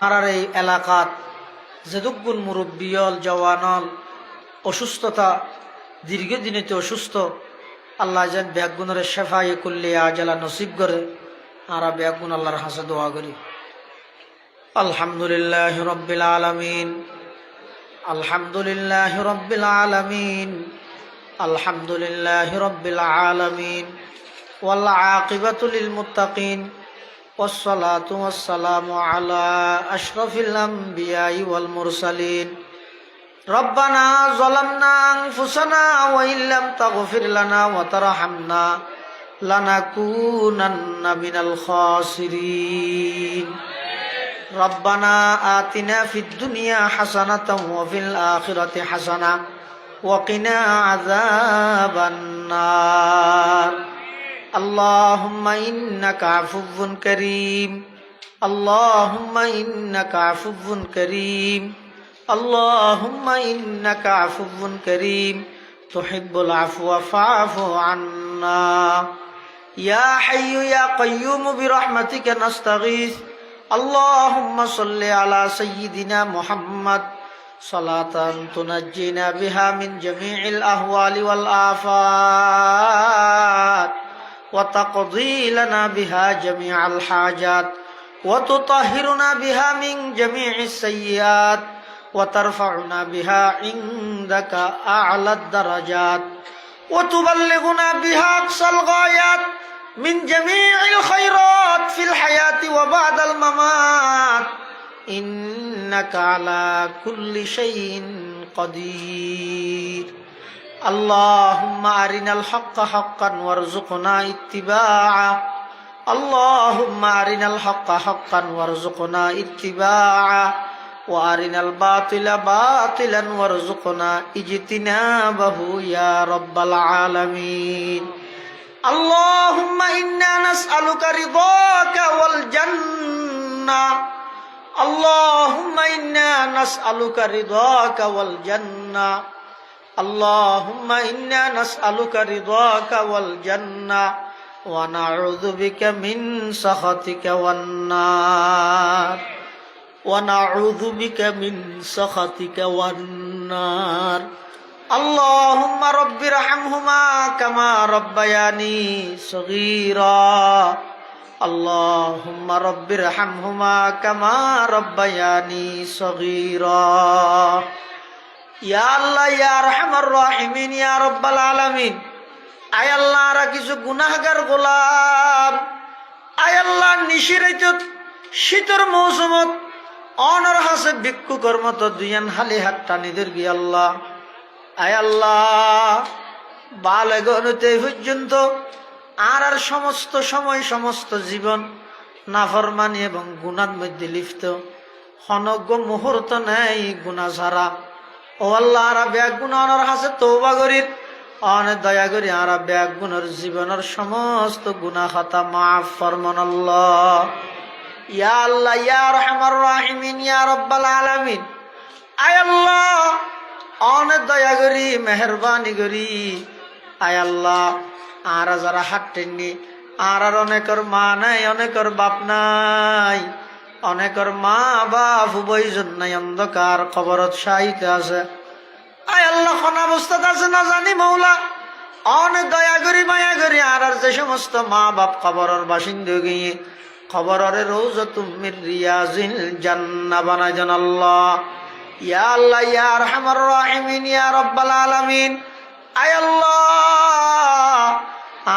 আর এই এলাকাত যেদুগুন মুরব্বিয়ল জওয়ানল অসুস্থতা দীর্ঘদিনেতে অসুস্থ আল্লাহ যেন ব্যাগুনের শেফায়ে কুল্লি আজালা নসিব করে আর ব্যাগুন আল্লাহর হাসে দোয়া করি। আলহামদুলিল্লাহ রাব্বিল আলামিন, আলহামদুলিল্লাহ রাব্বিল আলামিন, আলহামদুলিল্লাহ রাব্বিল আলামিন ওয়াল আকিবাতু লিল মুত্তাকিন والصلاة والسلام على أشرف الأنبياء والمرسلين ربنا ظلمنا أنفسنا وإن لم تغفر لنا وترحمنا لنكونن من الخاسرين ربنا آتنا في الدنيا حسنة وفي الآخرة حسنة وقنا عذاب النار اللهم إنك عفو كريم اللهم إنك عفو كريم اللهم إنك عفو كريم تحب العفو فاعف عنا يا حي يا قيوم برحمتك نستغيث اللهم صل على سيدنا محمد صلاة تنجينا بها من جميع الأهوال والآفات وتقضي لنا بها جميع الحاجات وتطهرنا بها من جميع السيئات وترفعنا بها عندك أعلى الدرجات وتبلغنا بها أقصى الغايات من جميع الخيرات في الحياة وبعد الممات إنك على كل شيء قدير اللهم أرنا الحق حقا وارزقنا اتباعه اللهم أرنا الحق حقا وارزقنا اتباعه وأرنا الباطل باطلا وارزقنا اجتنابه يا رب العالمين اللهم إنا نسألك رضاك والجنة اللهم إنا نسألك رضاك والجنة اللهم إنا نسألك رضاك والجنة ونعوذ بك من سخطك والنار ونعوذ بك من سخطك والنار اللهم رب ارحمهما كما ربياني صغيرا اللهم رب ارحمهما كما ربياني صغيرا ইয়া আল্লাহ ইয়া আরহামার রাহিমিন ইয়া রাব্বাল আলামিন আয় আল্লাহ আর কিছু গুনাহগার গোলাম আয় আল্লাহ নিশিরাইত শীতর মৌসুমত অনর হাসে ভিক্ষুকর মতো দুইয়ান হালি হাত টানিদের গিয়ে আল্লাহ আয় আল্লাহ বালেগনতে পর্যন্ত আর সমস্ত সময় সমস্ত জীবন নাফরমানি এবং গুনার মধ্যে লিপ্ত হনজ্ঞ মুহূর্ত নেই গুনাহ ছাড়া ও আল্লাহ আর ব্যাগ গুণানোর হাসে তওবা করির অনেক দয়া করি আর ব্যাগ গুণের জীবনের সমস্ত গুনাহ খাতা মাফ ফরমান আল্লাহ ইয়া আল্লাহ ইয়া আরহামার রাহিমিন ইয়া রাব্বাল আলামিন আয় আল্লাহ অনেক দয়া করি মেহেরবানি করি আয় আল্লাহ আর যারা হাঁটেননি আর অনেকের মা নাই অনেকের বাপ নাই অনেকের মা বাপ উভয়জন নাই অন্ধকার কবরত শায়িত আছে আয় আল্লাহ কোন অবস্থাতে আছে না জানি মৌলা অনেক দয়া করি মায়া করি আর যে সমস্ত মা বাপ কবরের বাসিন্দা গিয়ে কবরের রওজাতুম মির রিয়াজিল জান্নাহ বানাই দেন আল্লাহ ইয়া আল্লাহ ইয়া আরহামার রাহিমিন ইয়া রাব্বাল আলামিন আয় আল্লাহ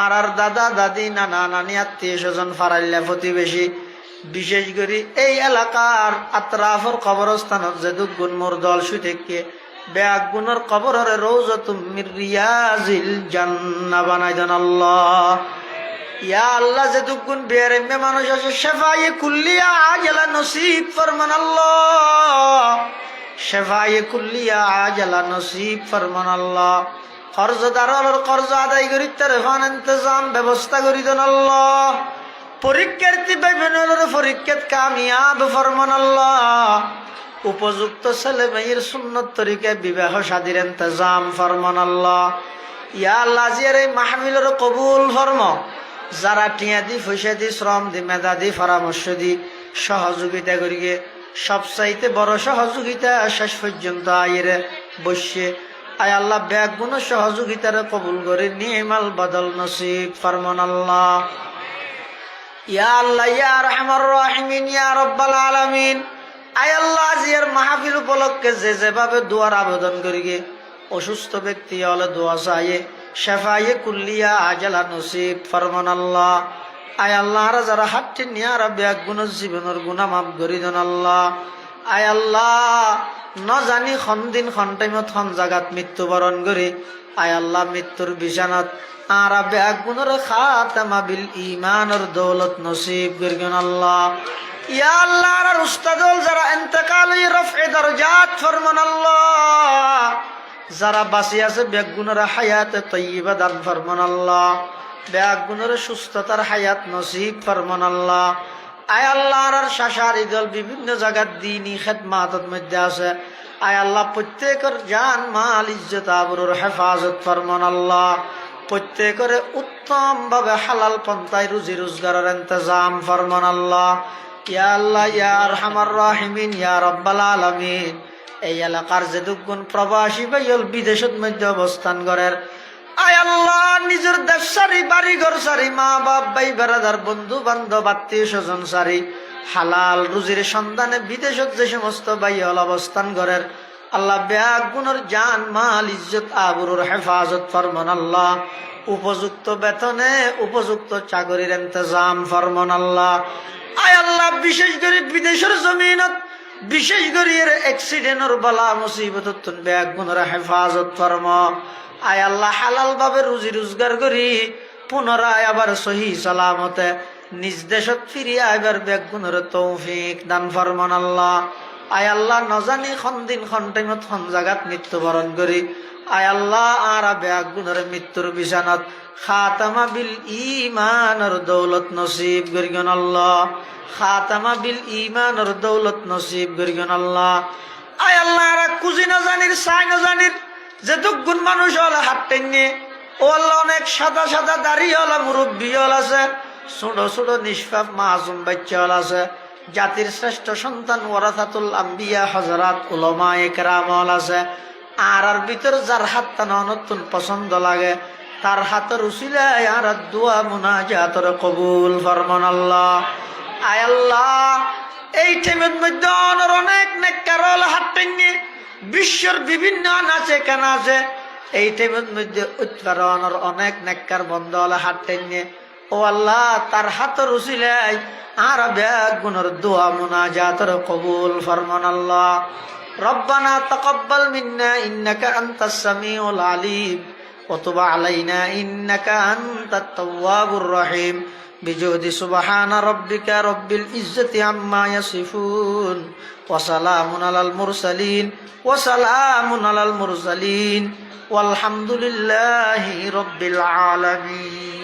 আর দাদা দাদি নানা নানি আত্মীয় স্বজন ফারাইল্লা প্রতিবেশী বিশেষ করে এই এলাকার আত্রাফর কবরস্থানত যেদুগুন মুরদল সুতেকে ব্যাগ গুণর কবরের রওজাতুম মির রিয়াজিল জান্নাহ বানাই দেন আল্লাহ ইয়া আল্লাহ যেদুগুন বেরেমে মানুষ আছে শেফায়ে কুল্লিয়া আজলা নসিব ফরমান আল্লাহ শেফায়ে কুল্লিয়া আজলা নসিব ফরমান আল্লাহ কর্জদারর কর্জ আদায় করি তার ফান ইন্তজাম ব্যবস্থা করি দেন আল্লাহ পরীক্ষার্থী বিভিন্ন পরীক্ষাত কামিয়াব ফরমান আল্লাহ উপযুক্ত ছেলে মেয়ের সুন্নত তরিকায় বিবাহ শাদীর ইন্তজাম ফরমান আল্লাহ ইয়া আল্লাহ জিয়ার এই মাহফিলের কবুল ফরম যারা টিয়া দি পয়সা দি শ্রম দি মেধা দি পরামর্শ দি সহযোগিতা করিয়ে সবচাইতে বড় সহযোগিতা শেষ পর্যন্ত আইরে বসে আয় আল্লাহ ব্যাগুণ সহযোগিতার কবুল করে নিয়মাল বদল নসিব ফরমান আল্লাহ। ইয়া আল্লাহ ইয়া আরহামার রাহিমিন ইয়া রাব্বাল আলামিন। আয় আল্লাহ আজিয়ার মাহফিল উপলক্ষে যেভাবে দোয়ার আবেদন করিগে অসুস্থ ব্যক্তি হলে দোয়া চাইয়ে শেফায়ে কুল্লিয়া আজালা নসিব ফরমান আল্লাহ। আয় আল্লাহ যারা হাতটি নিয়ে ব্যাগুণ জীবনের গুণা মাফ করি দেন আল্লাহ। আয় আল্লাহ ন জানি খন দিন খন টাইমত খন জাগাত মৃত্যুবরণ করে আয় আল্লাহ মৃত্যুর বিছানাত আর ব্যাগুণের খাতামা বিল ঈমানের দৌলত নসিব করিবেন আল্লাহ। ইয়া আল্লাহ আর উস্তাদল যারা ইন্তেকাল রফে দরজাত ফরমান আল্লাহ। যারা বাঁচি আছে ব্যাগুণের হায়াতে তয়্যিবা দান ফরমান আল্লাহ। ব্যাগুণের সুস্থতার হায়াত নসিব ফরমান আল্লাহ। আয় আল্লাহ আর শাশারি দল বিভিন্ন জায়গার দিনই খেদমাতের মধ্যে আছে আয় আল্লাহ প্রত্যেকের জান মাল ইজ্জত আবরুর হেফাজত ফরমান আল্লাহ। প্রত্যেকের উত্তম ভাবে হালাল পন্থায় রুজি রোজগারের ইন্তজাম ফরমান আল্লাহ। ইয়া আল্লাহ ইয়া আরহামার রাহিমিন ইয়া রাব্বাল আলামিন। এই এলাকার যে দুগুণ প্রবাসী ভাইল বিদেশের মধ্যে অবস্থান করেন আয় আল্লাহ নিজের দেশ সারি বাড়ি ঘর সারি মা বাপ ভাই বেড়াদার বন্ধু বান্ধব আত্মীয় স্বজন সারি হালাল রুজির সন্ধানে বিদেশত যে সমস্ত ভাইল অবস্থান করেন আল্লাহ ব্যাগুণের জান মাল ইজ্জত আবরুর হেফাজত ফরমান আল্লাহ। উপযুক্ত বেতনে উপযুক্ত চাকরির ইন্তজাম ফরমান আল্লাহ। আয় আল্লাহ বিশেষ করে বিদেশের জমিনত বিশেষ করে এর অ্যাক্সিডেন্টের বালা মুসিবত ব্যাগুণের হেফাজত ফরমা। আয় আল্লাহ হালাল ভাবে রুজি রোজগার করি পুনরায় আবার সহি সালামতে নিজ দেশত ফিরিয়া আইবার ব্যাগুণের তৌফিক দান ফরমান আল্লাহ। আয় আল্লাহ নজানি খন দিন খন টাইমত খন জাগাত মৃত্যুবরণ করি আয় আল্লাহ আর ব্যাগুণের মৃত্যুর বিছানাত খাতামা বিল ঈমানের দৌলত নসিব করিবেন আল্লাহ। খাতামা বিল ঈমানের দৌলত নসিব করিবেন আল্লাহ। আয় আল্লাহ আর কুজি না জানির সাই না জানির যে দুগুণ মানুষ হল হাত টেনে ও আল্লাহ অনেক সাদা সাদা দাড়ি হল মুরব্বী হল আছে ছোট ছোট নিষ্পাপ মাসুম বাচ্চা হল আছে জাতির শ্রেষ্ঠ সন্তান ওয়ারাসাতুল আম্বিয়া হযরত উলামায়ে কেরাম হল আছে আর ভিতর যার হাত টানা নতুন পছন্দ লাগে তার হাতের উসিলায় আর দোয়া মুনাজাতের কবুল ফরমান আল্লাহ। আয় আল্লাহ এই টাইমের মধ্যে অনেক নেককার হল হাত টেনে বিশ্বের বিভিন্ন নাচে কেন আছে এই টাইমের মধ্যে উৎপাদনের অনেক নেককার বন্ধ হলে হাত টেনে ও আল্লাহ তার হাতের উসিলায় আর ব্যাগুণের দোয়া মুনাজাতের কবুল ফরমান আল্লাহ। রব্বানা তাকাব্বাল মিন্না ইন্নাকা আনতাস সামিউল আলিম ওয়া তুব আলাইনা ইন্নাকা আনতাত তাওয়াবুর রহিম বিজুদি সুবহানা রাব্বিকা রাব্বিল ইজ্জাতি আম্মা ইয়াসিফুন ওয়া সালামুন আলাল মুরসালিন ওয়া সালামুন আলাল মুরসালিন ওয়ালহামদুলিল্লাহি রাব্বিল আলামিন।